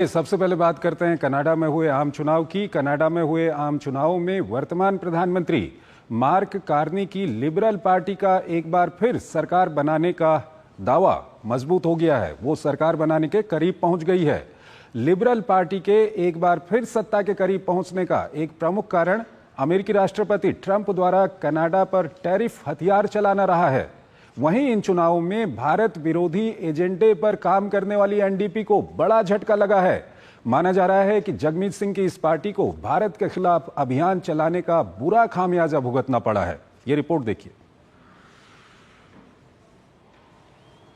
सबसे पहले बात करते हैं कनाडा में हुए आम चुनाव की। कनाडा में हुए आम चुनाव में वर्तमान प्रधानमंत्री मार्क कार्नी की लिबरल पार्टी का एक बार फिर सरकार बनाने का दावा मजबूत हो गया है। वो सरकार बनाने के करीब पहुंच गई है। लिबरल पार्टी के एक बार फिर सत्ता के करीब पहुंचने का एक प्रमुख कारण अमेरिकी राष्ट्रपति ट्रंप द्वारा कनाडा पर टैरिफ हथियार चलाना रहा है। वहीं इन चुनावों में भारत विरोधी एजेंडे पर काम करने वाली एनडीपी को बड़ा झटका लगा है। माना जा रहा है कि जगमीत सिंह की इस पार्टी को भारत के खिलाफ अभियान चलाने का बुरा खामियाजा भुगतना पड़ा है। ये रिपोर्ट देखिए।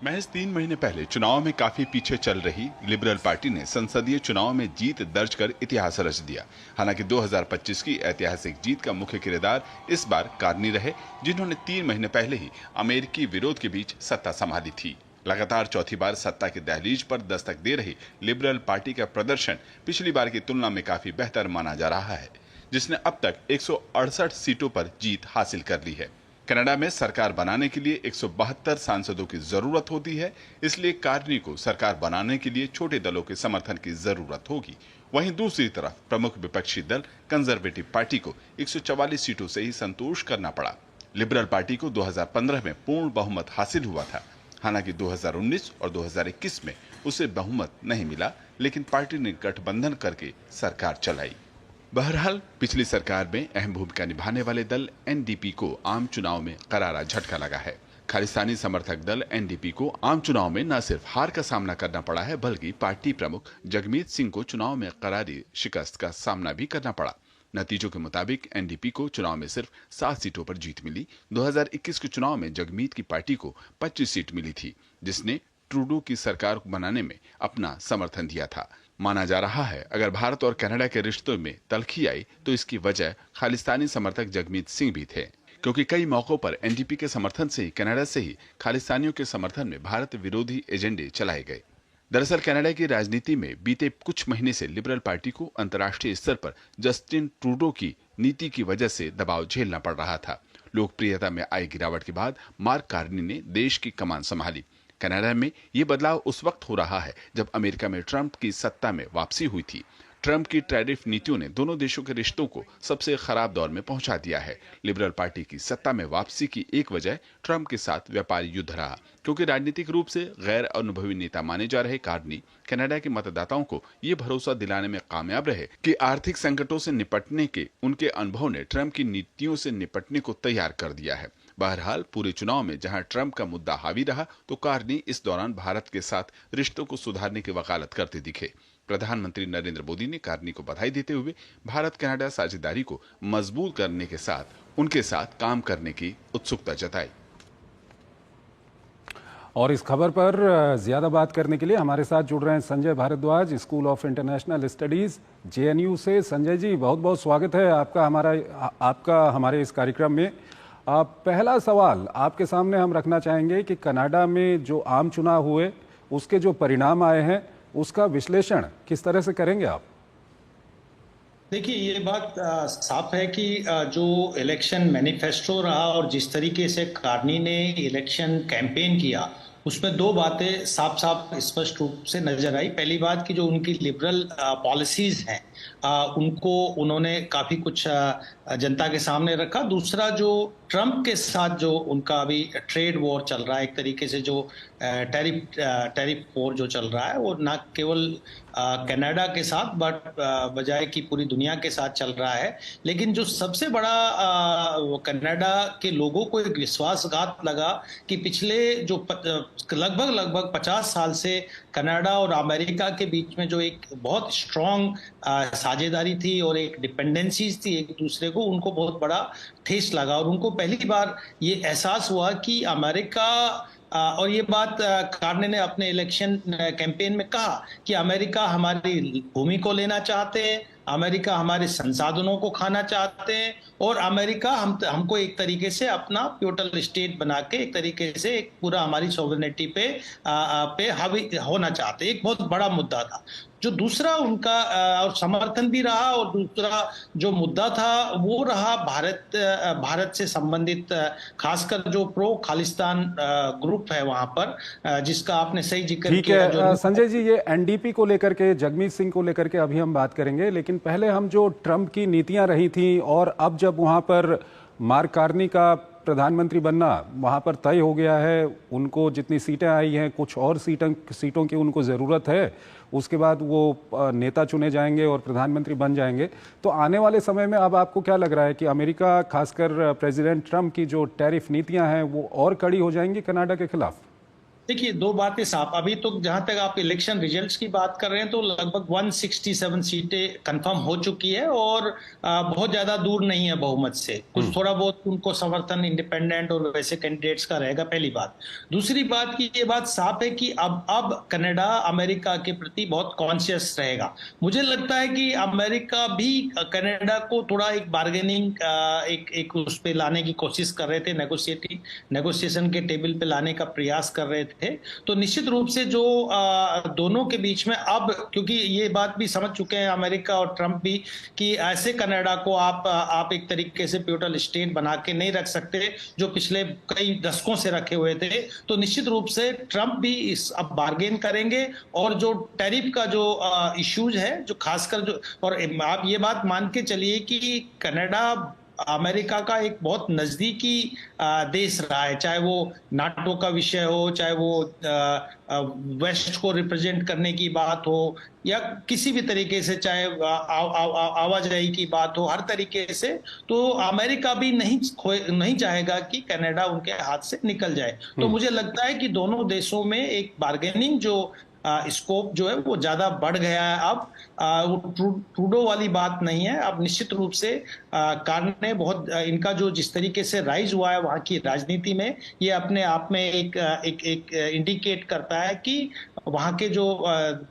महज 3 महीने पहले चुनाव में काफी पीछे चल रही लिबरल पार्टी ने संसदीय चुनाव में जीत दर्ज कर इतिहास रच दिया। हालांकि 2025 की ऐतिहासिक जीत का मुख्य किरदार इस बार कार्नी रहे, जिन्होंने 3 महीने पहले ही अमेरिकी विरोध के बीच सत्ता संभाली थी। लगातार चौथी बार सत्ता की दहलीज पर दस्तक दे रही लिबरल पार्टी का प्रदर्शन पिछली बार की तुलना में काफी बेहतर माना जा रहा है, जिसने अब तक 168 सीटों पर जीत हासिल कर ली है। कनाडा में सरकार बनाने के लिए 172 सांसदों की जरूरत होती है, इसलिए कार्नी को सरकार बनाने के लिए छोटे दलों के समर्थन की जरूरत होगी। वहीं दूसरी तरफ प्रमुख विपक्षी दल कंजर्वेटिव पार्टी को 144 सीटों से ही संतोष करना पड़ा। लिबरल पार्टी को 2015 में पूर्ण बहुमत हासिल हुआ था। हालांकि 2019 और 2021 में उसे बहुमत नहीं मिला, लेकिन पार्टी ने गठबंधन करके सरकार चलाई। बहरहाल पिछली सरकार में अहम भूमिका निभाने वाले दल एनडीपी को आम चुनाव में करारा झटका लगा है। खालिस्तानी समर्थक दल एनडीपी को आम चुनाव में न सिर्फ हार का सामना करना पड़ा है, बल्कि पार्टी प्रमुख जगमीत सिंह को चुनाव में करारी शिकस्त का सामना भी करना पड़ा। नतीजों के मुताबिक एनडीपी को चुनाव में सिर्फ 7 सीटों पर जीत मिली। 2021 के चुनाव में जगमीत की पार्टी को 25 सीट मिली थी, जिसने ट्रूडो की सरकार बनाने में अपना समर्थन दिया था। माना जा रहा है अगर भारत और कनाडा के रिश्तों में तल्खी आई तो इसकी वजह खालिस्तानी समर्थक जगमीत सिंह भी थे, क्योंकि कई मौकों पर एनडीपी के समर्थन से ही कनाडा से ही खालिस्तानियों के समर्थन में भारत विरोधी एजेंडे चलाए गए। दरअसल कनाडा की राजनीति में बीते कुछ महीने से लिबरल पार्टी को अंतर्राष्ट्रीय स्तर पर जस्टिन ट्रूडो की नीति की वजह से दबाव झेलना पड़ रहा था। लोकप्रियता में आई गिरावट के बाद मार्क कार्नी ने देश की कमान संभाली। कनाडा में ये बदलाव उस वक्त हो रहा है जब अमेरिका में ट्रंप की सत्ता में वापसी हुई थी। ट्रंप की टैरिफ नीतियों ने दोनों देशों के रिश्तों को सबसे खराब दौर में पहुंचा दिया है। लिबरल पार्टी की सत्ता में वापसी की एक वजह ट्रंप के साथ व्यापारी युद्ध रहा, क्योंकि राजनीतिक रूप से गैर अनुभवी नेता माने जा रहे कार्नी कनाडा के मतदाताओं को ये भरोसा दिलाने में कामयाब रहे कि आर्थिक संकटों से निपटने के उनके अनुभव ने ट्रंप की नीतियों से निपटने को तैयार कर दिया है। बहरहाल पूरे चुनाव में जहां ट्रंप का मुद्दा हावी रहा, तो कार्नी इस दौरान भारत के साथ रिश्तों को सुधारने की वकालत करते दिखे। प्रधानमंत्री नरेंद्र मोदी ने कार्नी को बधाई देते हुए भारत कनाडा साझेदारी को मजबूत करने के साथ उनके साथ काम करने की उत्सुकता जताई। और इस खबर पर ज्यादा बात करने के लिए हमारे साथ जुड़ रहे हैं Sanjay Bhardwaj, school of international studies JNU से। संजय जी, बहुत बहुत स्वागत है आपका हमारे इस कार्यक्रम में। पहला सवाल आपके सामने हम रखना चाहेंगे कि कनाडा में जो आम चुनाव हुए उसके जो परिणाम आए हैं उसका विश्लेषण किस तरह से करेंगे आप? देखिए, ये बात साफ है कि जो इलेक्शन मैनिफेस्टो रहा और जिस तरीके से कार्नी ने इलेक्शन कैंपेन किया, उसमें 2 बातें साफ साफ स्पष्ट रूप से नजर आई। पहली बात कि जो उनकी लिबरल पॉलिसीज हैं उनको उन्होंने काफी कुछ जनता के सामने रखा। दूसरा, जो ट्रंप के साथ जो उनका अभी ट्रेड वॉर चल रहा है, एक तरीके से जो टैरिफ वॉर जो चल रहा है, वो ना केवल कनाडा के साथ बजाय कि पूरी दुनिया के साथ चल रहा है। लेकिन जो सबसे बड़ा कनाडा के लोगों को एक विश्वासघात लगा कि पिछले जो लगभग 50 साल से कनाडा और अमेरिका के बीच में जो एक बहुत स्ट्रॉन्ग साझेदारी थी और एक डिपेंडेंसीज थी एक दूसरे को, उनको बहुत बड़ा ठेस लगा और उनको पहली बार ये एहसास हुआ कि अमेरिका और ये बात कार्नी ने अपने इलेक्शन कैंपेन में कहा कि अमेरिका हमारी भूमि को लेना चाहते हैं, अमेरिका हमारे संसाधनों को खाना चाहते हैं और अमेरिका हमको एक तरीके से अपना प्यूटल स्टेट बना के एक तरीके से एक पूरा हमारी सॉवरेनिटी पे हावी होना चाहते हैं। एक बहुत बड़ा मुद्दा था जो दूसरा उनका और समर्थन भी रहा, और दूसरा जो मुद्दा था वो रहा भारत से संबंधित, खासकर जो प्रो खालिस्तान ग्रुप है वहां पर, जिसका आपने सही जिक्र ठीक किया। है संजय जी, ये एनडीपी को लेकर के, जगमीत सिंह को लेकर के अभी हम बात करेंगे, लेकिन पहले हम जो ट्रंप की नीतियां रही थी और अब जब वहां पर मार्क कार्नी का प्रधानमंत्री बनना वहां पर तय हो गया है, उनको जितनी सीटें आई हैं, कुछ और सीटों की उनको ज़रूरत है, उसके बाद वो नेता चुने जाएंगे और प्रधानमंत्री बन जाएंगे, तो आने वाले समय में अब आपको क्या लग रहा है कि अमेरिका, खासकर प्रेसिडेंट ट्रंप की जो टैरिफ नीतियां हैं वो और कड़ी हो जाएंगी कनाडा के खिलाफ? देखिए, दो बातें साफ। अभी तो जहां तक आप इलेक्शन रिजल्ट्स की बात कर रहे हैं तो लगभग 167 सीटें कंफर्म हो चुकी है, और बहुत ज्यादा दूर नहीं है बहुमत से। कुछ थोड़ा बहुत उनको समर्थन इंडिपेंडेंट और वैसे कैंडिडेट्स का रहेगा, पहली बात। दूसरी बात की ये बात साफ है कि अब कनाडा अमेरिका के प्रति बहुत कॉन्शियस रहेगा। मुझे लगता है कि अमेरिका भी कनाडा को थोड़ा एक बार्गेनिंग एक उस पे लाने की कोशिश कर रहे थे, नेगोशिएशन के टेबल पे लाने का प्रयास कर रहे थे। तो निश्चित रूप से जो दोनों के बीच में अब, क्योंकि ये बात भी समझ चुके हैं अमेरिका और ट्रंप भी कि ऐसे कनाडा को आप एक तरीके से प्यूटल स्टेट बना के नहीं रख सकते जो पिछले कई दशकों से रखे हुए थे। तो निश्चित रूप से ट्रंप भी इस अब बार्गेन करेंगे, और जो टैरिफ का जो इश्यूज है, जो खासकर जो, और आप ये बात मान के चलिए कि कनाडा अमेरिका का एक बहुत नजदीकी देश रहा है, चाहे वो नाटो का विषय हो, चाहे वो वेस्ट को रिप्रेजेंट करने की बात हो, या किसी भी तरीके से, चाहे आवाजाही की बात हो, हर तरीके से। तो अमेरिका भी नहीं चाहेगा कि कनाडा उनके हाथ से निकल जाए। तो मुझे लगता है कि दोनों देशों में एक बार्गेनिंग जो स्कोप जो है वो ज्यादा बढ़ गया है। अब वो ट्रूडो वाली बात नहीं है। अब निश्चित रूप से कार्न ने बहुत इनका जो जिस तरीके से राइज हुआ है वहां की राजनीति में, ये अपने आप में एक इंडिकेट करता है कि वहां के जो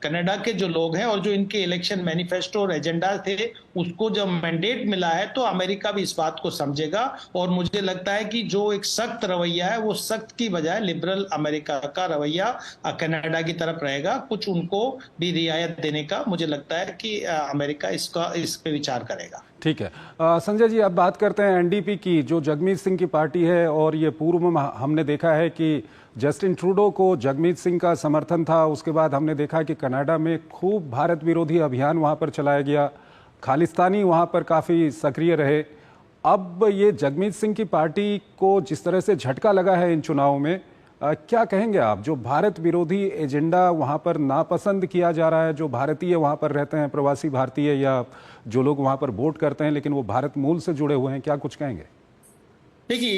कनाडा के जो लोग हैं और जो इनके इलेक्शन मैनिफेस्टो और एजेंडा थे, उसको जब मैंडेट मिला है तो अमेरिका भी इस बात को समझेगा। और मुझे लगता है कि जो एक सख्त रवैया है वो सख्त की बजाय लिबरल अमेरिका का रवैया कनाडा की तरफ रहेगा। कुछ उनको भी रियायत देने का मुझे लगता है कि अमेरिका इस पे विचार करेगा। ठीक है संजय जी, अब बात करते हैं एनडीपी की, जो जगमीत सिंह की पार्टी है। और ये पूर्व में हमने देखा है कि जस्टिन ट्रूडो को जगमीत सिंह का समर्थन था, उसके बाद हमने देखा कि कनाडा में खूब भारत विरोधी अभियान वहाँ पर चलाया गया, खालिस्तानी वहाँ पर काफ़ी सक्रिय रहे। अब ये जगमीत सिंह की पार्टी को जिस तरह से झटका लगा है इन चुनावों में, क्या कहेंगे आप? जो भारत विरोधी एजेंडा वहाँ पर नापसंद किया जा रहा है, जो भारतीय वहाँ पर रहते हैं, प्रवासी भारतीय, या जो लोग वहाँ पर वोट करते हैं लेकिन वो भारत मूल से जुड़े हुए हैं, क्या कुछ कहेंगे? देखिए,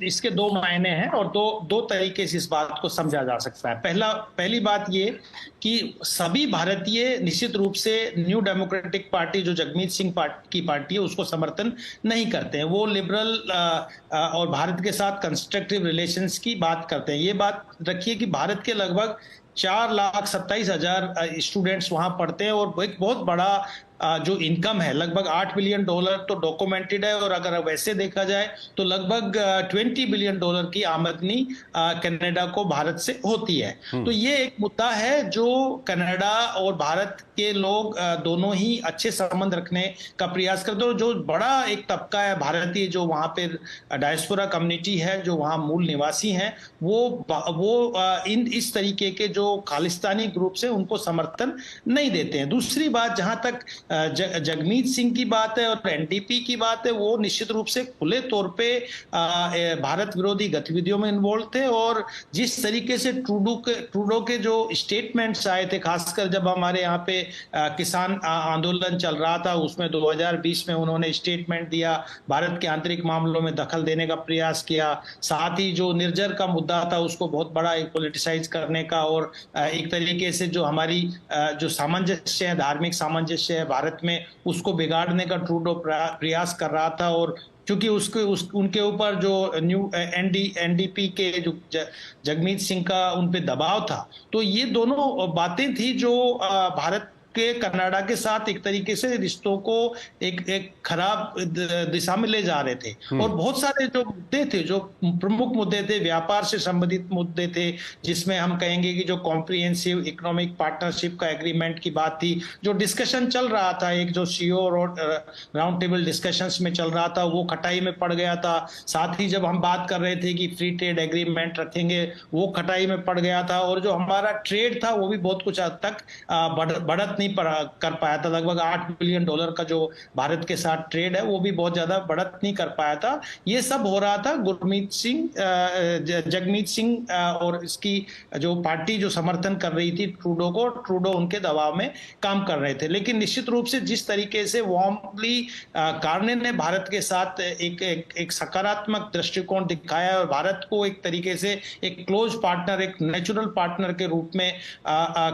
इसके दो मायने हैं और दो तरीके से इस बात को समझा जा सकता है। पहली बात ये कि सभी भारतीय निश्चित रूप से न्यू डेमोक्रेटिक पार्टी जो जगमीत सिंह की पार्टी है उसको समर्थन नहीं करते हैं। वो लिबरल और भारत के साथ कंस्ट्रक्टिव रिलेशंस की बात करते हैं। ये बात रखिए कि भारत के लगभग 4,27,000 स्टूडेंट्स वहां पढ़ते हैं, और एक बहुत बड़ा जो इनकम है, लगभग $8 बिलियन तो डॉक्यूमेंटेड है। और अगर वैसे देखा जाए तो लगभग $20 बिलियन की आमदनी कनाडा को भारत से होती है। तो ये एक मुद्दा है जो कनाडा और भारत के लोग दोनों ही अच्छे संबंध रखने का प्रयास करते हैं। और जो बड़ा एक तबका है भारतीय जो वहां पे डायस्पोरा कम्युनिटी है, जो वहां मूल निवासी हैं, वो इस तरीके के जो खालिस्तानी ग्रुप से उनको समर्थन नहीं देते हैं। दूसरी बात, जहां तक जगमीत सिंह की बात है और एनडीपी की बात है, वो निश्चित रूप से खुले तौर पे भारत विरोधी गतिविधियों में इन्वॉल्व थे। और जिस तरीके से ट्रूडो के जो स्टेटमेंट्स आए थे, खासकर जब हमारे यहाँ पे किसान आंदोलन चल रहा था, उसमें 2020 में उन्होंने स्टेटमेंट दिया, भारत के आंतरिक मामलों में दखल देने का प्रयास किया। साथ ही जो निर्जर का मुद्दा था उसको बहुत बड़ा एक पॉलिटिसाइज करने का, और एक तरीके से जो हमारी जो सामंजस्य है, धार्मिक सामंजस्य है भारत में, उसको बिगाड़ने का ट्रूडो प्रयास कर रहा था। और क्योंकि उनके ऊपर जो न्यू एनडीपी के जो जगमीत सिंह का उन पे दबाव था, तो ये दोनों बातें थी जो भारत के कनाडा के साथ एक तरीके से रिश्तों को एक खराब दिशा में ले जा रहे थे। और बहुत सारे जो मुद्दे थे, जो प्रमुख मुद्दे थे, व्यापार से संबंधित मुद्दे थे, जिसमें हम कहेंगे कि जो कॉम्प्रिहेंसिव इकोनॉमिक पार्टनरशिप का एग्रीमेंट की बात थी, जो डिस्कशन चल रहा था, एक जो सीओ राउंड टेबल डिस्कशंस में चल रहा था, वो खटाई में पड़ गया था। साथ ही जब हम बात कर रहे थे कि फ्री ट्रेड एग्रीमेंट रखेंगे, वो खटाई में पड़ गया था। और जो हमारा ट्रेड था वो भी बहुत कुछ हद तक बढ़त नहीं कर पाया था। लगभग $8 बिलियन का जो भारत के साथ ट्रेड है वो भी बहुत ज्यादा बढ़त नहीं कर पाया था। ये सब हो रहा था जगमीत सिंह और इसकी जो पार्टी जो समर्थन कर रही थी ट्रूडो उनके दबाव में काम कर रहे थे। लेकिन निश्चित रूप से जिस तरीके से वार्मली कार्ने ने भारत के साथ एक सकारात्मक दृष्टिकोण दिखाया और भारत को एक तरीके से एक क्लोज पार्टनर, एक नेचुरल पार्टनर के रूप में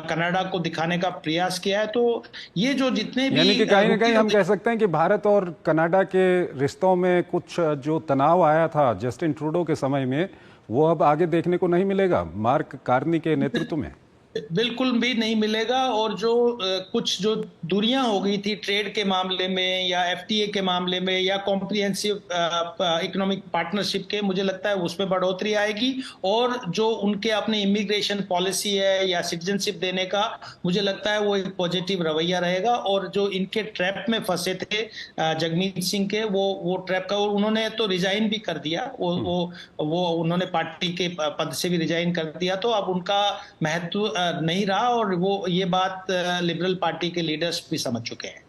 कनाडा को दिखाने का प्रयास किया है, तो ये जो जितने भी यानी कि कहीं ना कहीं हम कह सकते हैं कि भारत और कनाडा के रिश्तों में कुछ जो तनाव आया था जस्टिन ट्रूडो के समय में, वो अब आगे देखने को नहीं मिलेगा मार्क कार्नी के नेतृत्व में। बिल्कुल भी नहीं मिलेगा। और जो कुछ जो दूरियां हो गई थी ट्रेड के मामले में या एफटीए के मामले में या कॉम्प्रिहेंसिव इकोनॉमिक पार्टनरशिप के, मुझे लगता है उसमें बढ़ोतरी आएगी। और जो उनके अपने इमिग्रेशन पॉलिसी है या सिटीजनशिप देने का, मुझे लगता है वो एक पॉजिटिव रवैया रहेगा। और जो इनके ट्रैप में फंसे थे जगमीत सिंह के, वो ट्रैप का, और उन्होंने तो रिजाइन भी कर दिया, वो उन्होंने पार्टी के पद से भी रिजाइन कर दिया, तो अब उनका महत्व नहीं रहा। और वो ये बात लिबरल पार्टी के लीडर्स भी समझ चुके हैं।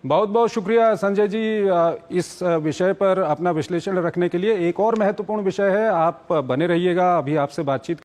बहुत बहुत शुक्रिया संजय जी इस विषय पर अपना विश्लेषण रखने के लिए। एक और महत्वपूर्ण विषय है, आप बने रहिएगा, अभी आपसे बातचीत